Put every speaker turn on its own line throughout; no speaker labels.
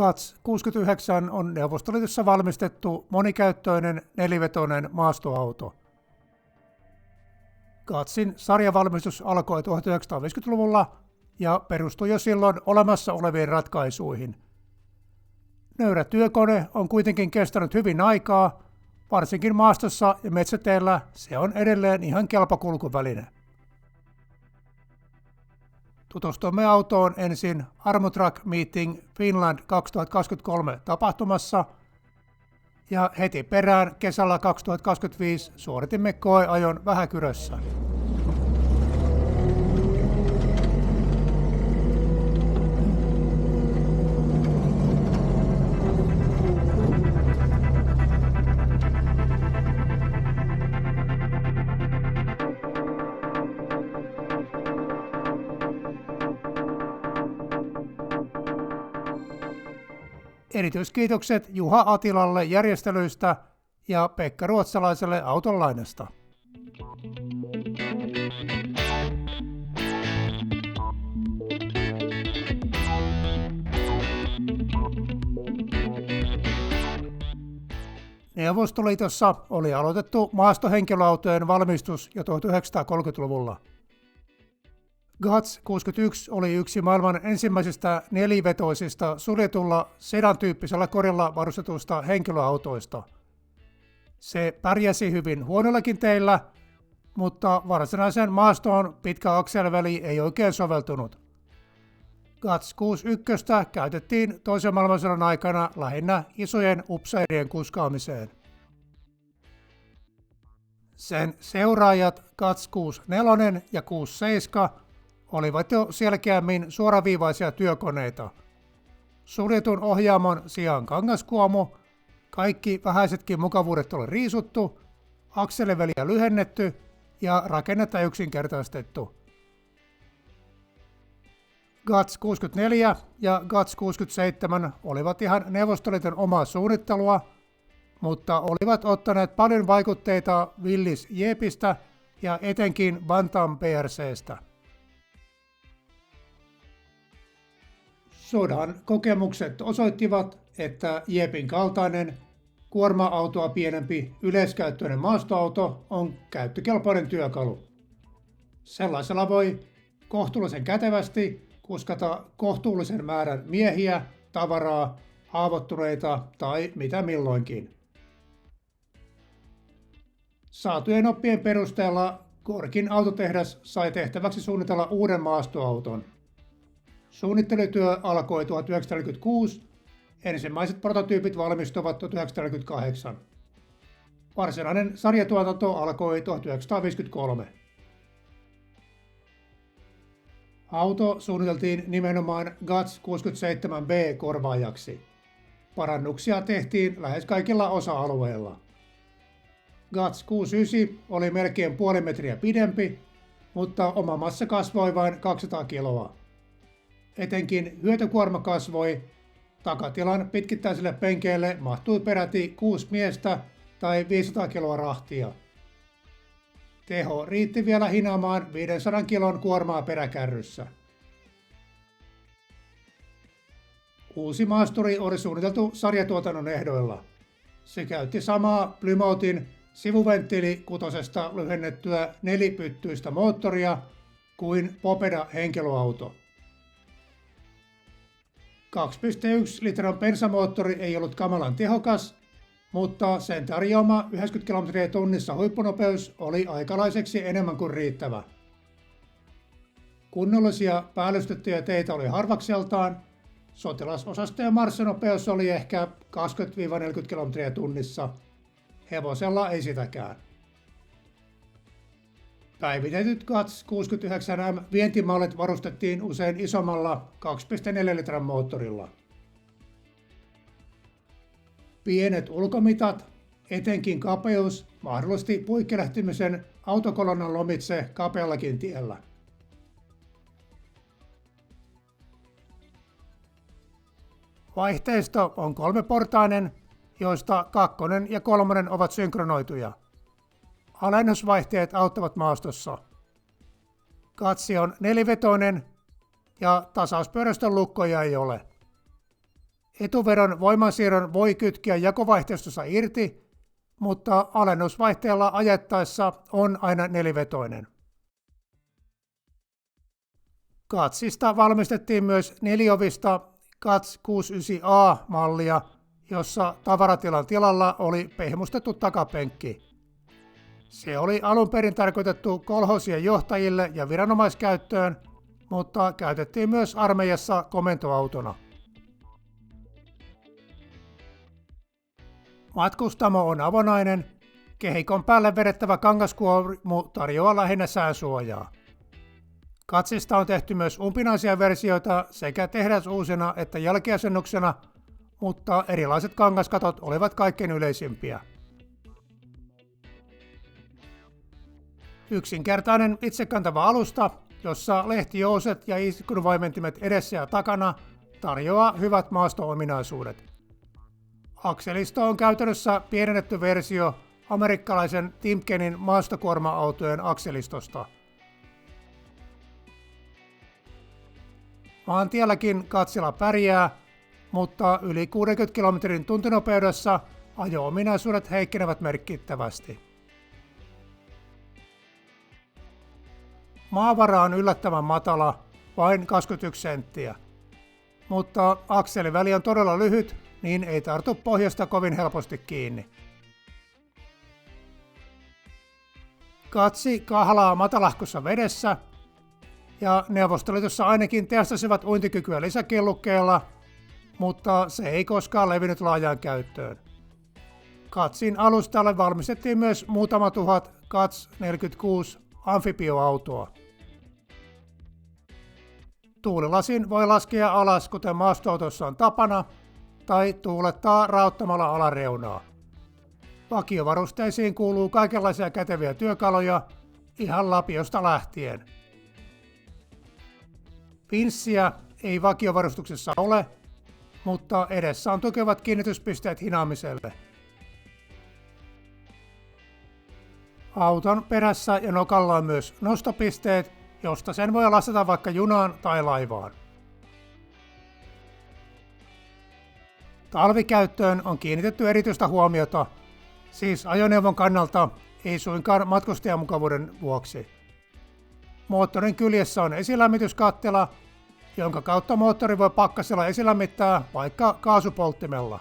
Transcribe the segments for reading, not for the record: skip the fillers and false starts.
GATS 69 on Neuvostoliitossa valmistettu monikäyttöinen nelivetoinen maastoauto. GATSin sarjavalmistus alkoi 1950-luvulla ja perustui jo silloin olemassa oleviin ratkaisuihin. Nöyrä työkone on kuitenkin kestänyt hyvin aikaa, varsinkin maastossa ja metsäteillä se on edelleen ihan kelpo kulkuväline. Tutustuimme autoon ensin Armutruck Meeting Finland 2023 tapahtumassa ja heti perään kesällä 2025 suoritimme koeajon Vähäkyrössä. Erityiskiitokset Juha Atilalle järjestelyistä ja Pekka Ruotsalaiselle autonlainasta. Neuvostoliitossa oli aloitettu maastohenkilöautojen valmistus jo 1930-luvulla. GATS 61 oli yksi maailman ensimmäisistä nelivetoisista suljetulla sedan-tyyppisellä korilla varustetuista henkilöautoista. Se pärjäsi hyvin huonollakin teillä, mutta varsinaiseen maastoon pitkä akseliväli ei oikein soveltunut. GATS 61 käytettiin toisen maailmansodan aikana lähinnä isojen upseerien kuskaamiseen. Sen seuraajat GATS 64 ja 67 olivat jo selkeämmin suoraviivaisia työkoneita. Suljetun ohjaamon sijaan kangaskuomu, kaikki vähäisetkin mukavuudet oli riisuttu, akseliväliä lyhennetty ja rakennetta yksinkertaistettu. GATS 64 ja GATS 67 olivat ihan Neuvostoliiton omaa suunnittelua, mutta olivat ottaneet paljon vaikutteita Willys Jeepistä ja etenkin Bantam PRC:stä. Sodan kokemukset osoittivat, että Jeepin kaltainen, kuorma-autoa pienempi yleiskäyttöinen maastoauto on käyttökelpoinen työkalu. Sellaisella voi kohtuullisen kätevästi kuskata kohtuullisen määrän miehiä, tavaraa, haavoittuneita tai mitä milloinkin. Saatujen oppien perusteella Gorkin autotehdas sai tehtäväksi suunnitella uuden maastoauton. Suunnittelutyö alkoi 1946, ensimmäiset prototyypit valmistuivat 1948. Varsinainen sarjatuotanto alkoi 1953. Auto suunniteltiin nimenomaan GATS 67B korvaajaksi. Parannuksia tehtiin lähes kaikilla osa-alueilla. GATS 69 oli melkein puoli metriä pidempi, mutta oma massa kasvoi vain 200 kiloa. Etenkin hyötykuorma kasvoi, takatilan pitkittäisille penkeille mahtui peräti 6 miestä tai 500 kiloa rahtia. Teho riitti vielä hinaamaan 500 kilon kuormaa peräkärryssä. Uusi maasturi oli suunniteltu sarjatuotannon ehdoilla. Se käytti samaa Plymouthin sivuventtiilikutosesta lyhennettyä nelipyttyistä moottoria kuin Popeda henkilöauto. 2,1 litran bensamoottori ei ollut kamalan tehokas, mutta sen tarjoama 90 kilometriä tunnissa huippunopeus oli aikalaiseksi enemmän kuin riittävä. Kunnollisia päällystettyjä teitä oli harvakseltaan, sotilasosastojen marssinopeus oli ehkä 20-40 kilometriä tunnissa, hevosella ei sitäkään. Päivitetyt GATS 69M vientimallit varustettiin usein isommalla 2,4 litran moottorilla. Pienet ulkomitat, etenkin kapeus, mahdollisti puikkelehtimisen autokolonnan lomitse kapeallakin tiellä. Vaihteisto on kolmeportainen, joista 2. ja 3. ovat synkronoituja. Alennusvaihteet auttavat maastossa. Katsi on nelivetoinen ja tasauspyörästön lukkoja ei ole. Etuvedon voimansiirron voi kytkeä jakovaihteistossa irti, mutta alennusvaihteella ajettaessa on aina nelivetoinen. Gutsista valmistettiin myös neliovista Guts 69A-mallia, jossa tavaratilan tilalla oli pehmustettu takapenkki. Se oli alun perin tarkoitettu kolhoosien johtajille ja viranomaiskäyttöön, mutta käytettiin myös armeijassa komentoautona. Matkustamo on avonainen, kehikon päälle vedettävä kangaskuormu tarjoaa lähinnä sääsuojaa. Gutsista on tehty myös umpinaisia versioita sekä tehdasuusina että jälkiasennuksena, mutta erilaiset kangaskatot olivat kaikkein yleisimpiä. Yksinkertainen itsekantava alusta, jossa lehtijouset ja iskunvaimentimet edessä ja takana tarjoaa hyvät maasto-ominaisuudet. Akselisto on käytännössä pienennetty versio amerikkalaisen Timkenin maastokuorma-autojen akselistosta. Maantielläkin Gutsilla pärjää, mutta yli 60 km tuntinopeudessa ajo-ominaisuudet heikkenevät merkittävästi. Maavara on yllättävän matala, vain 21 senttiä, mutta akseliväli on todella lyhyt, niin ei tartu pohjasta kovin helposti kiinni. Gutsi kahlaa matalahkossa vedessä, ja Neuvostoliitossa ainakin testasivat uintikykyä lisäkillukkeella, mutta se ei koskaan levinnyt laajaan käyttöön. Gutsin alustalle valmistettiin myös muutama tuhat Guts 46 amfibioautoa. Tuulilasin voi laskea alas, kuten maastoautossa on tapana, tai tuulettaa raottamalla alareunaa. Vakiovarusteisiin kuuluu kaikenlaisia käteviä työkaluja, ihan lapiosta lähtien. Pinssiä ei vakiovarustuksessa ole, mutta edessä on tukevat kiinnityspisteet hinaamiselle. Auton perässä ja nokalla on myös nostopisteet, josta sen voi lastata vaikka junaan tai laivaan. Talvikäyttöön on kiinnitetty erityistä huomiota, siis ajoneuvon kannalta, ei suinkaan matkustajamukavuuden vuoksi. Moottorin kyljessä on esilämmityskattila, jonka kautta moottori voi pakkasella esilämmittää vaikka kaasupolttimella.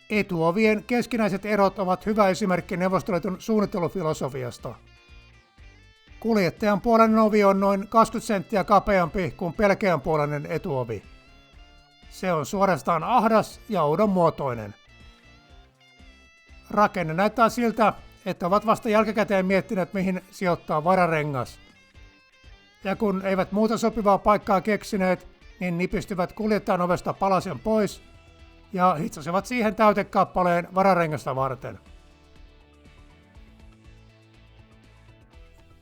Etuovien keskinäiset erot ovat hyvä esimerkki Neuvostoliiton suunnittelufilosofiasta. Kuljettajan puoleinen ovi on noin 20 senttiä kapeampi kuin pelkeänpuoleinen etuovi. Se on suorastaan ahdas ja oudon muotoinen. Rakenne näyttää siltä, että ovat vasta jälkikäteen miettineet, mihin sijoittaa vararengas. Ja kun eivät muuta sopivaa paikkaa keksineet, niin nipistivät kuljettajan ovesta palasen pois ja hitsasivat siihen täytekappaleen vararengasta varten.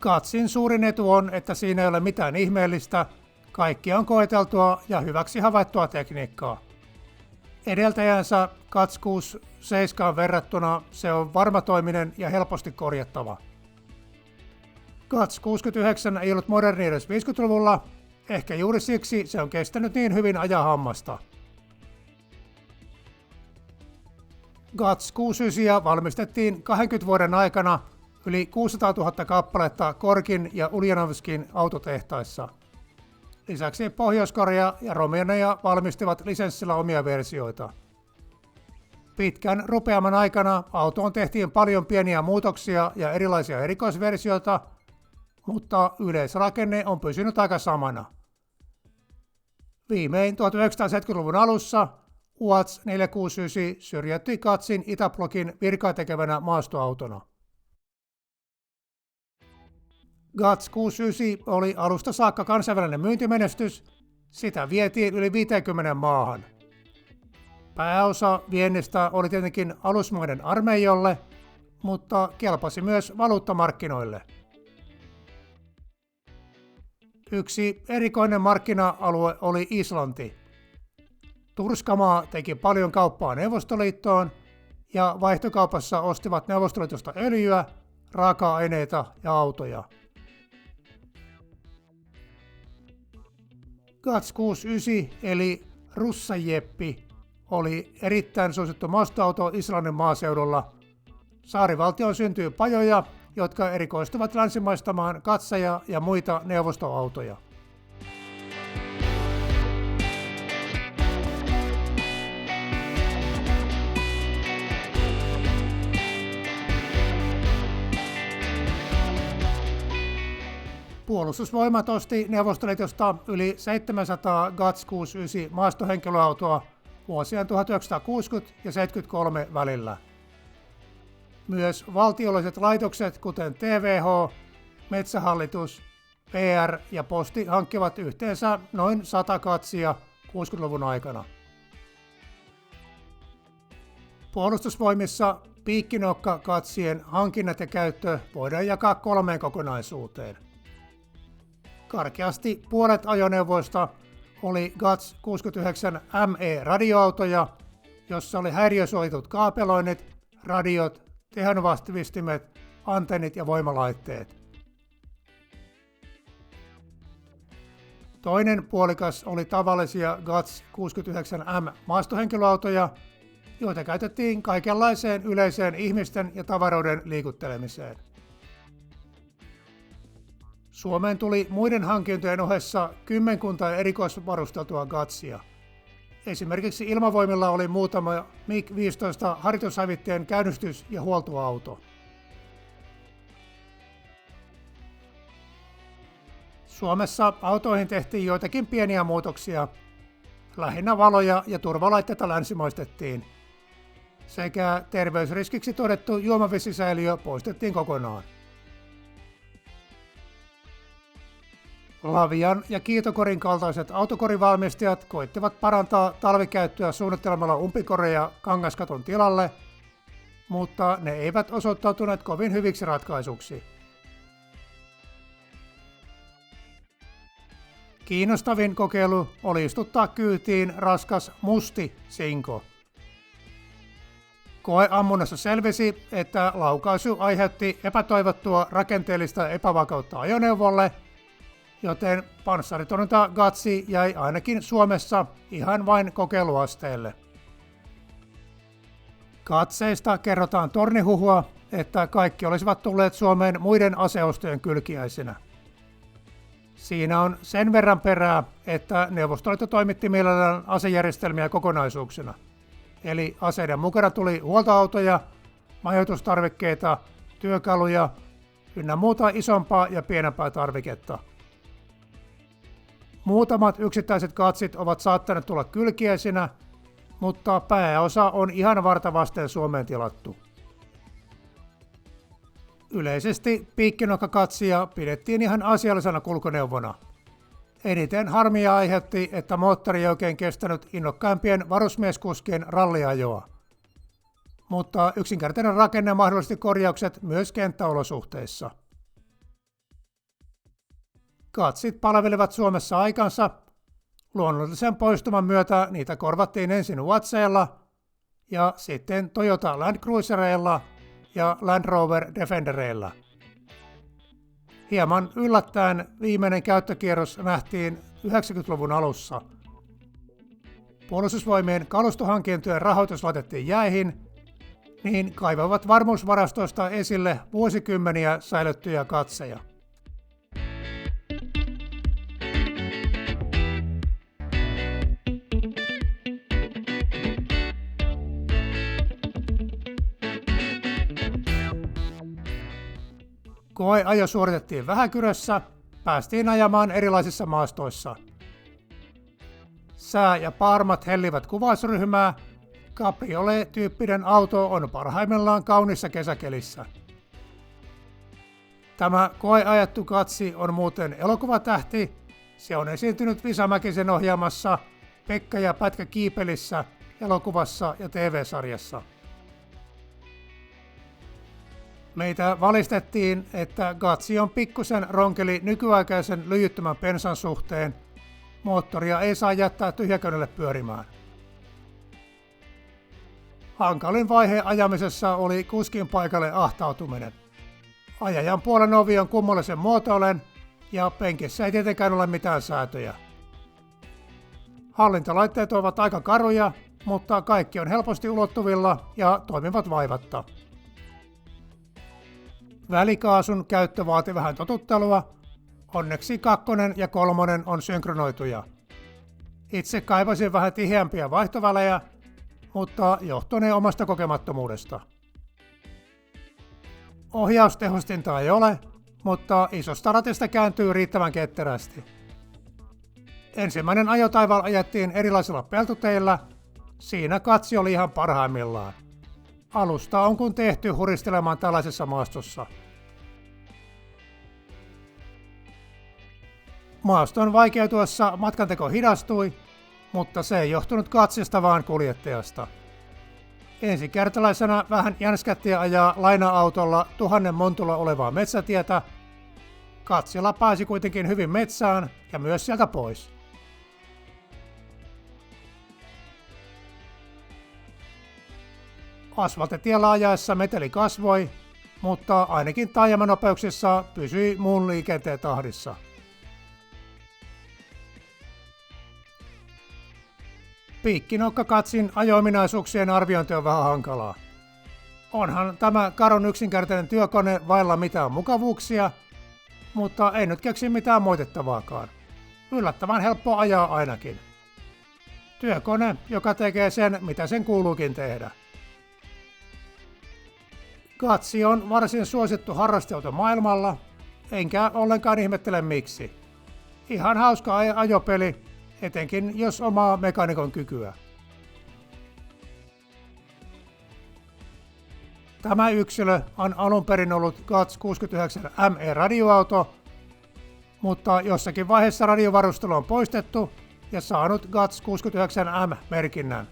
Gutsin suurin etu on, että siinä ei ole mitään ihmeellistä, kaikki on koeteltua ja hyväksi havaittua tekniikkaa. Edeltäjänsä Guts 67 verrattuna se on varmatoiminen ja helposti korjattava. Guts 69 ei ollut moderni edes 50-luvulla, ehkä juuri siksi se on kestänyt niin hyvin ajaa hammasta. Guts 69 valmistettiin 20 vuoden aikana yli 600 000 kappaletta Korkin ja Uljanovskin autotehtaissa. Lisäksi Pohjois-Korea ja Romania valmistivat lisenssillä omia versioita. Pitkän rupeaman aikana autoon tehtiin paljon pieniä muutoksia ja erilaisia erikoisversioita, mutta yleisrakenne on pysynyt aika samana. Viimein 1970-luvun alussa UAZ 469 syrjäytti Gutsin Itäblokin virkaa tekevänä maastoautona. Guts 69 oli alusta saakka kansainvälinen myyntimenestys, sitä vietiin yli 50 maahan. Pääosa viennistä oli tietenkin alusmaiden armeijoille, mutta kelpasi myös valuuttamarkkinoille. Yksi erikoinen markkina-alue oli Islanti. Turskamaa teki paljon kauppaa Neuvostoliittoon ja vaihtokaupassa ostivat Neuvostoliitosta öljyä, raaka-aineita ja autoja. GATS 69 eli Russajeppi oli erittäin suosittu maastoauto Islannin maaseudulla. Saarivaltioon syntyy pajoja, jotka erikoistuvat länsimaistamaan GATSeja ja muita neuvostoautoja. Puolustusvoimat osti Neuvostoliitosta yli 700 GATS 69 maastohenkilöautoa vuosien 1960 ja 1973 välillä. Myös valtiolliset laitokset, kuten TVH, Metsähallitus, PR ja Posti hankkivat yhteensä noin 100 GATSia 60-luvun aikana. Puolustusvoimissa piikkinokka-GATSien hankinnat ja käyttö voidaan jakaa 3 kokonaisuuteen. Karkeasti puolet ajoneuvoista oli GATS 69 ME-radioautoja, jossa oli häiriösuojatut kaapeloinnit, radiot, tehonvahtistimet, antennit ja voimalaitteet. Toinen puolikas oli tavallisia GATS 69M maastohenkilöautoja, joita käytettiin kaikenlaiseen yleiseen ihmisten ja tavaroiden liikuttelemiseen. Suomeen tuli muiden hankintojen ohessa kymmenkunta erikoisvarusteltua GATSia. Esimerkiksi Ilmavoimilla oli muutama MiG-15 harjoitushävittäjän käynnistys- ja huoltoauto. Suomessa autoihin tehtiin joitakin pieniä muutoksia. Lähinnä valoja ja turvalaitteita länsimaistettiin. Sekä terveysriskiksi todettu juomavesisäiliö poistettiin kokonaan. Lavian ja Kiitokorin kaltaiset autokorivalmistajat koittivat parantaa talvikäyttöä suunnittelemalla umpikoreja kangaskaton tilalle, mutta ne eivät osoittautuneet kovin hyviksi ratkaisuksi. Kiinnostavin kokeilu oli istuttaa kyytiin raskas musti sinko. Koeammunnassa selvisi, että laukaisu aiheutti epätoivottua rakenteellista epävakautta ajoneuvolle, joten panssaritorjunta GATSi jäi ainakin Suomessa ihan vain kokeiluasteelle. GATSeista kerrotaan tornihuhua, että kaikki olisivat tulleet Suomeen muiden aseostojen kylkiäisinä. Siinä on sen verran perää, että Neuvostoliitto toimitti mielellään asejärjestelmiä kokonaisuuksina. Eli aseiden mukana tuli huoltoautoja, majoitustarvikkeita, työkaluja ynnä muuta isompaa ja pienempää tarviketta. Muutamat yksittäiset GATSit ovat saattaneet tulla kylkiäisinä, mutta pääosa on ihan varta vasten Suomeen tilattu. Yleisesti piikkinokka-GATSia pidettiin ihan asiallisena kulkuneuvona. Eniten harmia aiheutti, että moottori ei oikein kestänyt innokkaimpien varusmieskuskien ralliajoa. Mutta yksinkertainen rakenne mahdollisti korjaukset myös kenttäolosuhteissa. GATSit palvelivat Suomessa aikansa. Luonnollisen poistuman myötä niitä korvattiin ensin Watseilla ja sitten Toyota Land Cruisereilla ja Land Rover Defendereillä. Hieman yllättäen viimeinen käyttökierros nähtiin 90-luvun alussa. Puolustusvoimien kalustohankintojen rahoitus laitettiin jäihin, niin kaivavat varmuusvarastoista esille vuosikymmeniä säilyttyjä GATSeja. Koeajo suoritettiin Vähäkyrössä, päästiin ajamaan erilaisissa maastoissa. Sää ja paarmat hellivät kuvausryhmää, Cabriolet-tyyppinen auto on parhaimmillaan kaunissa kesäkelissä. Tämä koeajattu GATSi on muuten elokuvatähti, se on esiintynyt Visa Mäkisen ohjaamassa Pekka ja Pätkä Kiipelissä elokuvassa ja TV-sarjassa. Meitä valistettiin, että GATSi on pikkusen ronkeli nykyaikaisen lyijyttömän pensan suhteen. Moottoria ei saa jättää tyhjäkönnelle pyörimään. Hankalin vaihe ajamisessa oli kuskin paikalle ahtautuminen. Ajajan puolen ovi on kummallisen muotoinen ja penkissä ei tietenkään ole mitään säätöjä. Hallintalaitteet ovat aika karuja, mutta kaikki on helposti ulottuvilla ja toimivat vaivatta. Välikaasun käyttö vaati vähän totuttelua, onneksi 2 ja 3 on synkronoituja. Itse kaivasin vähän tiheämpiä vaihtovälejä, mutta johtuneen omasta kokemattomuudesta. Ohjaustehostinta ei ole, mutta isosta ratista kääntyy riittävän ketterästi. Ensimmäinen ajotaival ajettiin erilaisilla peltoteillä, siinä katsi oli ihan parhaimmillaan. Alusta on kun tehty huristelemaan tällaisessa maastossa. Maaston vaikeutuessa matkanteko hidastui, mutta se ei johtunut katsista vaan kuljettajasta. Ensikertalaisena vähän jänskätti ajaa laina-autolla 1000 montulla olevaa metsätietä. Katsilla pääsi kuitenkin hyvin metsään ja myös sieltä pois. Asfalttitiellä ajaessa meteli kasvoi, mutta ainakin taajamanopeuksissa pysyi muun liikenteen tahdissa. Piikkinokka-katsin ajo-ominaisuuksien arviointi on vähän hankalaa. Onhan tämä karon yksinkertainen työkone vailla mitään mukavuuksia, mutta ei nyt keksi mitään moitettavaakaan. Yllättävän helppo ajaa ainakin. Työkone, joka tekee sen, mitä sen kuuluukin tehdä. Katsi on varsin suosittu harrasteauto maailmalla, enkä ollenkaan ihmettele miksi. Ihan hauska ajopeli, etenkin jos omaa mekaanikon kykyä. Tämä yksilö on alun perin ollut GATS 69 ME radioauto, mutta jossakin vaiheessa radiovarustelu on poistettu ja saanut GATS 69 M-merkinnän.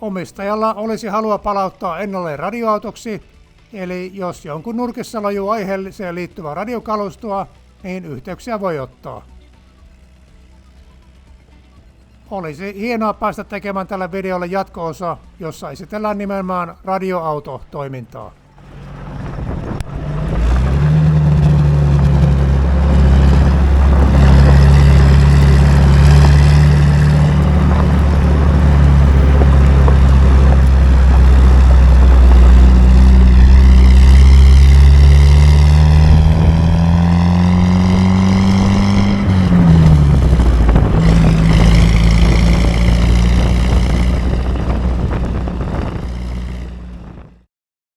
Omistajalla olisi halua palauttaa ennalleen radioautoksi, eli jos jonkun nurkissa lojuu aiheelliseen liittyvää radiokalustoa, niin yhteyksiä voi ottaa. Olisi hienoa päästä tekemään tälle videolle jatko-osa, jossa esitellään nimenomaan radioautotoimintaa.